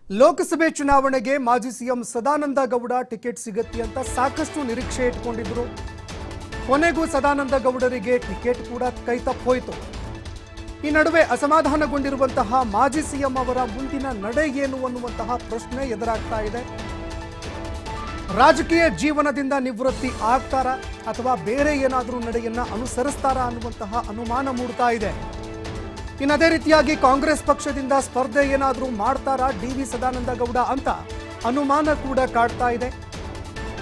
ಲೋಕಸಭೆ ಚುನಾವಣೆಗೆ ಮಾಜಿ CM Sadananda Gowda ticket ಸಿಗುತ್ತೆ ಅಂತ ಸಾಕಷ್ಟು ನಿರೀಕ್ಷೆ ಇಟ್ಟುಕೊಂಡಿದ್ರು. ಕೊನೆಗೂ ಸದಾನಂದ ಗೌಡರಿಗೆ ಟಿಕೆಟ್ ಕೂಡ ಕೈತಪ್ಪೋಯಿತು. ಈ ನಡುವೆ ಅಸಮಾಧಾನಗೊಂಡಿರುವಂತಹ ಮಾಜಿ ಸಿಎಂ ಅವರ ಮುಂದಿನ ನಡೆ ಏನು ಅನ್ನುವಂತಹ ಪ್ರಶ್ನೆ ಎದುರಾಗ್ತಾ ಇದೆ. ರಾಜಕೀಯ ಜೀವನದಿಂದ ನಿವೃತ್ತಿ ಆಗ್ತಾರಾ ಅಥವಾ ಬೇರೆ ಏನಾದರೂ ನಡೆಯನ್ನ ಅನುಸರಿಸ್ತಾರಾ ಅನ್ನುವಂತಹ ಅನುಮಾನ ಮೂಡ್ತಾ ಇದೆ. ಅದೇ ರೀತಿಯಾಗಿ ಕಾಂಗ್ರೆಸ್ ಪಕ್ಷದಿಂದ ಸ್ಪರ್ಧೆ ಏನಾದರೂ ಮಾಡ್ತಾರಾ ಡಿ.ವಿ. ಸದಾನಂದ ಗೌಡ ಅಂತ ಅನುಮಾನ ಕೂಡ ಕಾಡ್ತಾ ಇದೆ.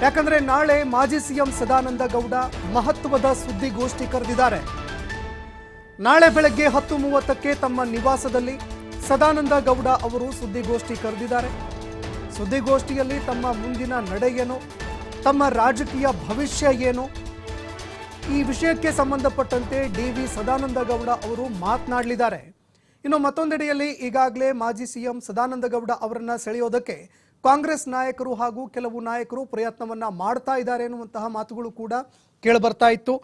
ಯಾಕಂದ್ರೆ ನಾಳೆ ಮಾಜಿ ಸಿಎಂ ಸದಾನಂದ ಗೌಡ ಮಹತ್ವದ ಸುದ್ದಿಗೋಷ್ಠಿ ಕರೆದಿದ್ದಾರೆ. ನಾಳೆ ಬೆಳಗ್ಗೆ 10:30ಕ್ಕೆ ತಮ್ಮ ನಿವಾಸದಲ್ಲಿ ಸದಾನಂದ ಗೌಡ ಅವರು ಸುದ್ದಿಗೋಷ್ಠಿ ಕರೆದಿದ್ದಾರೆ. ಸುದ್ದಿಗೋಷ್ಠಿಯಲ್ಲಿ ತಮ್ಮ ಮುಂದಿನ ನಡೆ ಏನು, ತಮ್ಮ ರಾಜಕೀಯ ಭವಿಷ್ಯ ಏನು, ಈ ವಿಷಯಕ್ಕೆ ಸಂಬಂಧಪಟ್ಟಂತೆ ಡಿ.ವಿ. ಸದಾನಂದ ಗೌಡ ಅವರು ಮಾತನಾಡಲಿದ್ದಾರೆ. ಇನ್ನು ಮತ್ತೊಂದೆಡೆಯಲ್ಲಿ ಈಗಾಗಲೇ ಮಾಜಿ ಸಿಎಂ ಸದಾನಂದ ಗೌಡ ಅವರನ್ನ ಸೆಳೆಯೋದಕ್ಕೆ ಕಾಂಗ್ರೆಸ್ ನಾಯಕರು ಹಾಗೂ ಕೆಲವು ನಾಯಕರು ಪ್ರಯತ್ನವನ್ನ ಮಾಡ್ತಾ ಇದ್ದಾರೆ ಎನ್ನುವಂತಹ ಮಾತುಗಳು ಕೂಡ ಕೇಳಿಬರ್ತಾ ಇತ್ತು.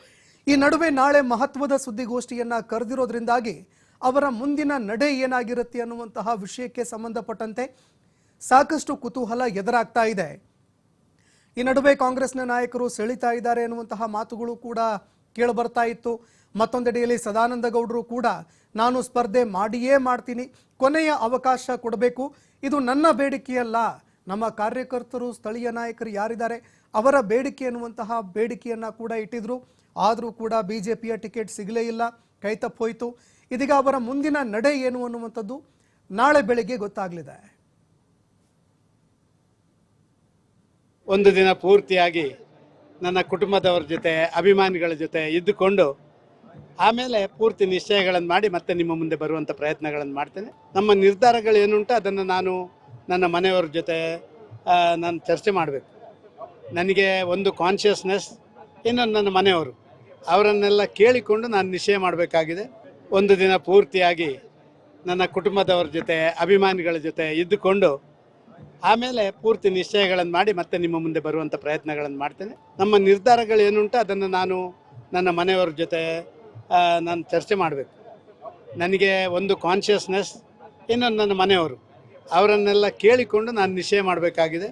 ಈ ನಡುವೆ ನಾಳೆ ಮಹತ್ವದ ಸುದ್ದಿಗೋಷ್ಠಿಯನ್ನ ಕರೆದಿರೋದ್ರಿಂದಾಗಿ ಅವರ ಮುಂದಿನ ನಡೆ ಏನಾಗಿರುತ್ತೆ ಅನ್ನುವಂತಹ ವಿಷಯಕ್ಕೆ ಸಂಬಂಧಪಟ್ಟಂತೆ ಸಾಕಷ್ಟು ಕುತೂಹಲ ಎದುರಾಗ್ತಾ ಇದೆ. ಈ ನಡುವೆ ಕಾಂಗ್ರೆಸ್ನ ನಾಯಕರು ಸೆಳಿತಾ ಇದ್ದಾರೆ ಎನ್ನುವಂತಹ ಮಾತುಗಳು ಕೂಡ ಕೇಳಿಬರ್ತಾ ಇತ್ತು. ಮತ್ತೊಂದೆಡೆಯಲ್ಲಿ ಸದಾನಂದ ಗೌಡರು ಕೂಡ ನಾನು ಸ್ಪರ್ಧೆ ಮಾಡಿಯೇ ಮಾಡ್ತೀನಿ, ಕೊನೆಯ ಅವಕಾಶ ಕೊಡಬೇಕು, ಇದು ನನ್ನ ಬೇಡಿಕೆಯಲ್ಲ, ನಮ್ಮ ಕಾರ್ಯಕರ್ತರು ಸ್ಥಳೀಯ ನಾಯಕರು ಯಾರಿದ್ದಾರೆ ಅವರ ಬೇಡಿಕೆ ಎನ್ನುವಂತಹ ಬೇಡಿಕೆಯನ್ನ ಕೂಡ ಇಟ್ಟಿದ್ರು. ಆದರೂ ಕೂಡ ಬಿಜೆಪಿಯ ಟಿಕೆಟ್ ಸಿಗಲೇ ಇಲ್ಲ, ಕೈತಪ್ಪೋಯ್ತು. ಇದೀಗ ಅವರ ಮುಂದಿನ ನಡೆ ಏನು ಅನ್ನುವಂಥದ್ದು ನಾಳೆ ಬೆಳಿಗ್ಗೆ ಗೊತ್ತಾಗಲಿದೆ. ಒಂದು ದಿನ ಪೂರ್ತಿಯಾಗಿ ನನ್ನ ಕುಟುಂಬದವರ ಜೊತೆ ಅಭಿಮಾನಿಗಳ ಜೊತೆ ಇದ್ದುಕೊಂಡು ಆಮೇಲೆ ಪೂರ್ತಿ ನಿಶ್ಚಯಗಳನ್ನು ಮಾಡಿ ಮತ್ತೆ ನಿಮ್ಮ ಮುಂದೆ ಬರುವಂಥ ಪ್ರಯತ್ನಗಳನ್ನು ಮಾಡ್ತೇನೆ. ನಮ್ಮ ನಿರ್ಧಾರಗಳು ಏನುಂಟು ಅದನ್ನು ನಾನು ನನ್ನ ಮನೆಯವರ ಜೊತೆ ನಾನು ಚರ್ಚೆ ಮಾಡಬೇಕು. ನನಗೆ ಒಂದು ಕಾನ್ಷಿಯಸ್ನೆಸ್, ಇನ್ನೊಂದು ನನ್ನ ಮನೆಯವರು, ಅವರನ್ನೆಲ್ಲ ಕೇಳಿಕೊಂಡು ನಾನು ನಿಶ್ಚಯ ಮಾಡಬೇಕಾಗಿದೆ. ಒಂದು ದಿನ ಪೂರ್ತಿಯಾಗಿ ನನ್ನ ಕುಟುಂಬದವರ ಜೊತೆ ಅಭಿಮಾನಿಗಳ ಜೊತೆ ಇದ್ದುಕೊಂಡು ಆಮೇಲೆ ಪೂರ್ತಿ ನಿಶ್ಚಯಗಳನ್ನು ಮಾಡಿ ಮತ್ತೆ ನಿಮ್ಮ ಮುಂದೆ ಬರುವಂಥ ಪ್ರಯತ್ನಗಳನ್ನು ಮಾಡ್ತೇನೆ. ನಮ್ಮ ನಿರ್ಧಾರಗಳು ಏನುಂಟು ಅದನ್ನು ನಾನು ನನ್ನ ಮನೆಯವರ ಜೊತೆ ನಾನು ಚರ್ಚೆ ಮಾಡಬೇಕು. ನನಗೆ ಒಂದು ಕಾನ್ಷಿಯಸ್ನೆಸ್, ಇನ್ನೊಂದು ನನ್ನ ಮನೆಯವರು, ಅವರನ್ನೆಲ್ಲ ಕೇಳಿಕೊಂಡು ನಾನು ನಿಶ್ಚಯ ಮಾಡಬೇಕಾಗಿದೆ.